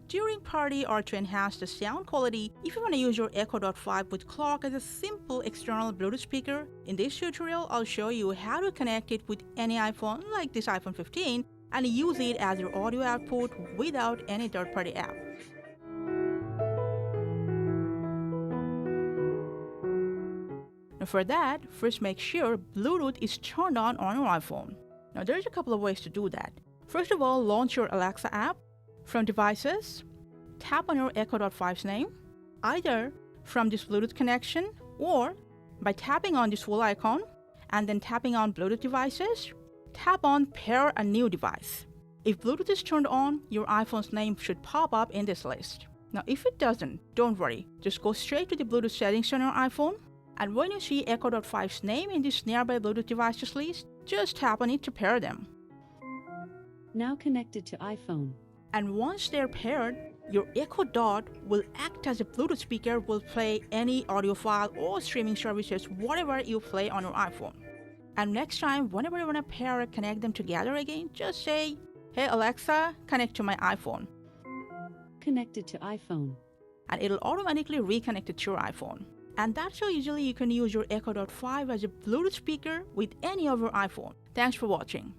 during party or to enhance the sound quality, if you want to use your Echo Dot 5 with clock as a simple external Bluetooth speaker, in this tutorial I'll show you how to connect it with any iPhone like this iPhone 15 and use it as your audio output without any third-party app. Now for that, first make sure Bluetooth is turned on your iPhone. Now there's a couple of ways to do that. First of all, launch your Alexa app. From Devices, tap on your Echo Dot 5's name, either from this Bluetooth connection or by tapping on this full icon and then tapping on Bluetooth Devices, tap on Pair a New Device. If Bluetooth is turned on, your iPhone's name should pop up in this list. Now if it doesn't, don't worry, just go straight to the Bluetooth settings on your iPhone, and when you see Echo Dot 5's name in this nearby Bluetooth devices list, just tap on it to pair them. Now connected to iPhone. And once they're paired, your Echo Dot will act as a Bluetooth speaker, will play any audio file or streaming services, whatever you play on your iPhone. And next time, whenever you want to pair or connect them together again, just say, "Hey Alexa, connect to my iPhone." Connected to iPhone. And it'll automatically reconnect it to your iPhone. And that's how easily you can use your Echo Dot 5 as a Bluetooth speaker with any of your iPhone. Thanks for watching.